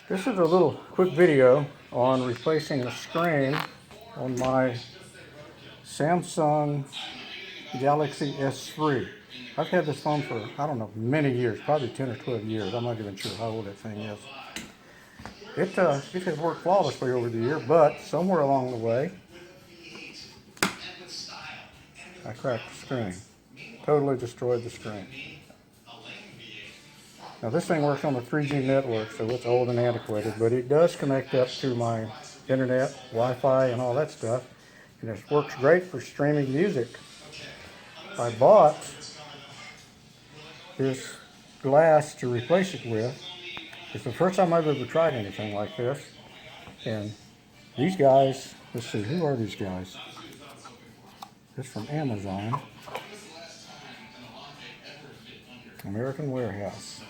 This is a little quick video on replacing a screen on my Samsung Galaxy S3. I've had this phone for, I don't know, many years, probably 10 or 12 years. I'm not even sure how old that thing is. It has worked flawlessly over the year, but somewhere along the way, I cracked the screen. Totally destroyed the screen. Now this thing works on the 3G network, so it's old and antiquated, but it does connect up to my internet, Wi-Fi, and all that stuff. And it works great for streaming music. I bought this glass to replace it with. It's the first time I've ever tried anything like this. And these guys, let's see, who are these guys? It's from Amazon. American Warehouse.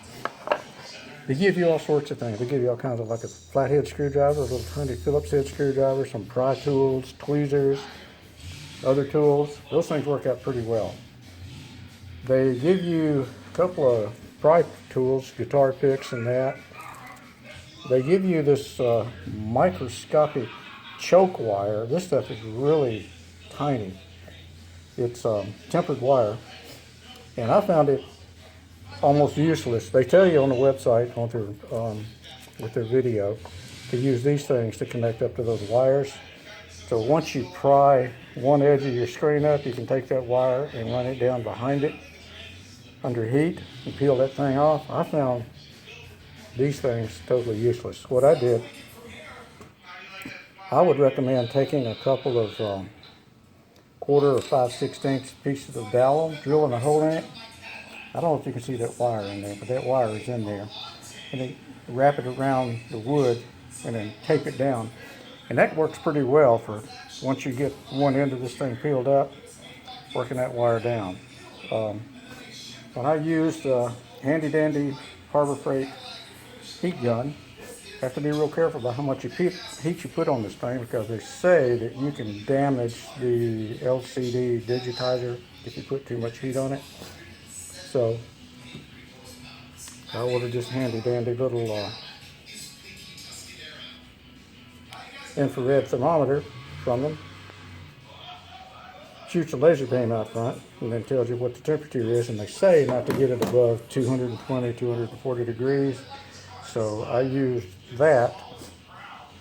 They give you all sorts of things. They give you all kinds of, like a flathead screwdriver, a little tiny Phillips head screwdriver, some pry tools, tweezers, other tools. Those things work out pretty well. They give you a couple of pry tools, guitar picks and that. They give you this microscopic choke wire. This stuff is really tiny. It's tempered wire, and I found it almost useless. They tell you on the website, on their, with their video, to use these things to connect up to those wires. So once you pry one edge of your screen up, you can take that wire and run it down behind it under heat and peel that thing off. I found these things totally useless. What I did, I would recommend taking a couple of 1/4 or 5/16 pieces of dowel, drilling a hole in it. I don't know if you can see that wire in there, but that wire is in there. And then wrap it around the wood and then tape it down. And that works pretty well for once you get one end of this thing peeled up, working that wire down. When I used a handy dandy Harbor Freight heat gun, you have to be real careful about how much heat you put on this thing, because they say that you can damage the LCD digitizer if you put too much heat on it. So I ordered this handy dandy little infrared thermometer from them. Shoots a laser beam out front and then tells you what the temperature is, and they say not to get it above 220, 240 degrees. So I used that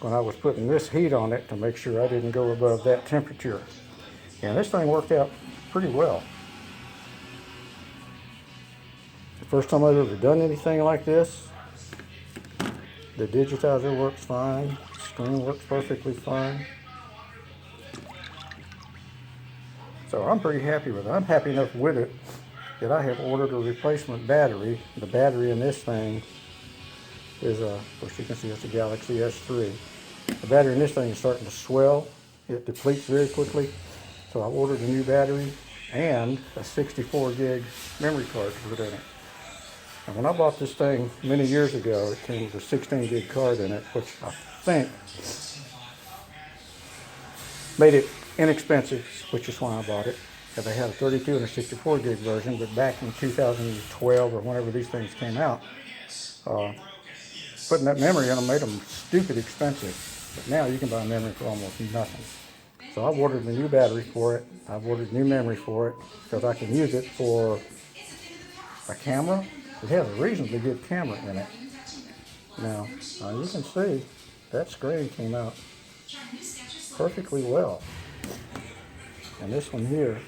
when I was putting this heat on it to make sure I didn't go above that temperature. And this thing worked out pretty well. First time I've ever done anything like this. The digitizer works fine. The screen works perfectly fine. So I'm pretty happy with it. I'm happy enough with it that I have ordered a replacement battery. The battery in this thing is of course you can see it's a Galaxy S3. The battery in this thing is starting to swell. It depletes very quickly. So I ordered a new battery and a 64 gig memory card to put in it. And when I bought this thing many years ago, it came with a 16 gig card in it, which I think made it inexpensive, which is why I bought it. And they had a 32 and a 64 gig version, but back in 2012 or whenever these things came out, putting that memory in them made them stupid expensive. But now you can buy memory for almost nothing. So I've ordered a new battery for it. I've ordered new memory for it because I can use it for a camera. It has a reasonably good camera in it. Now you can see that screen came out perfectly well. And this one here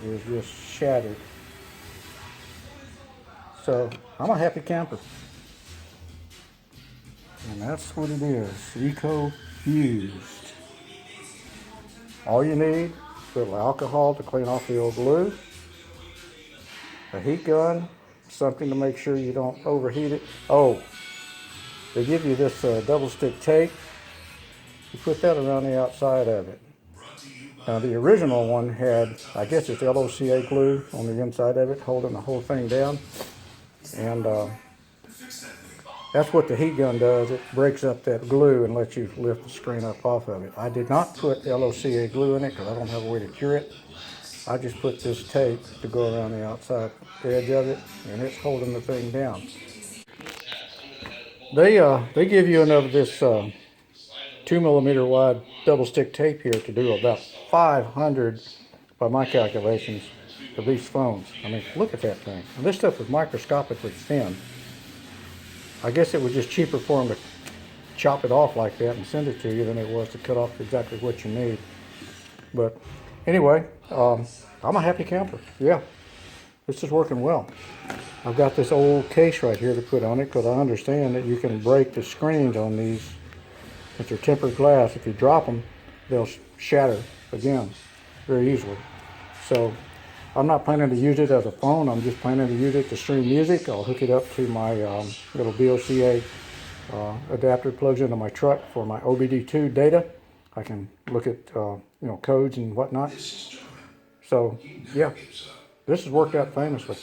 is just shattered. So I'm a happy camper. And that's what it is, eco-fused. All you need is a little alcohol to clean off the old glue, a heat gun, something to make sure you don't overheat it. Oh, they give you this double stick tape. You put that around the outside of it. Now the original one had, I guess it's LOCA glue on the inside of it, holding the whole thing down. And that's what the heat gun does. It breaks up that glue and lets you lift the screen up off of it. I did not put LOCA glue in it because I don't have a way to cure it. I just put this tape to go around the outside edge of it, and it's holding the thing down. They give you another this 2 millimeter wide double stick tape here to do about 500, by my calculations, of these phones. I mean, look at that thing. And this stuff is microscopically thin. I guess it was just cheaper for them to chop it off like that and send it to you than it was to cut off exactly what you need. But anyway, I'm a happy camper. Yeah, this is working well. I've got this old case right here to put on it because I understand that you can break the screens on these. If they're tempered glass, if you drop them, they'll shatter again very easily. So I'm not planning to use it as a phone. I'm just planning to use it to stream music. I'll hook it up to my little BOCA adapter, plugs into my truck for my OBD2 data. I can look at codes and whatnot. So yeah, this has worked out famously.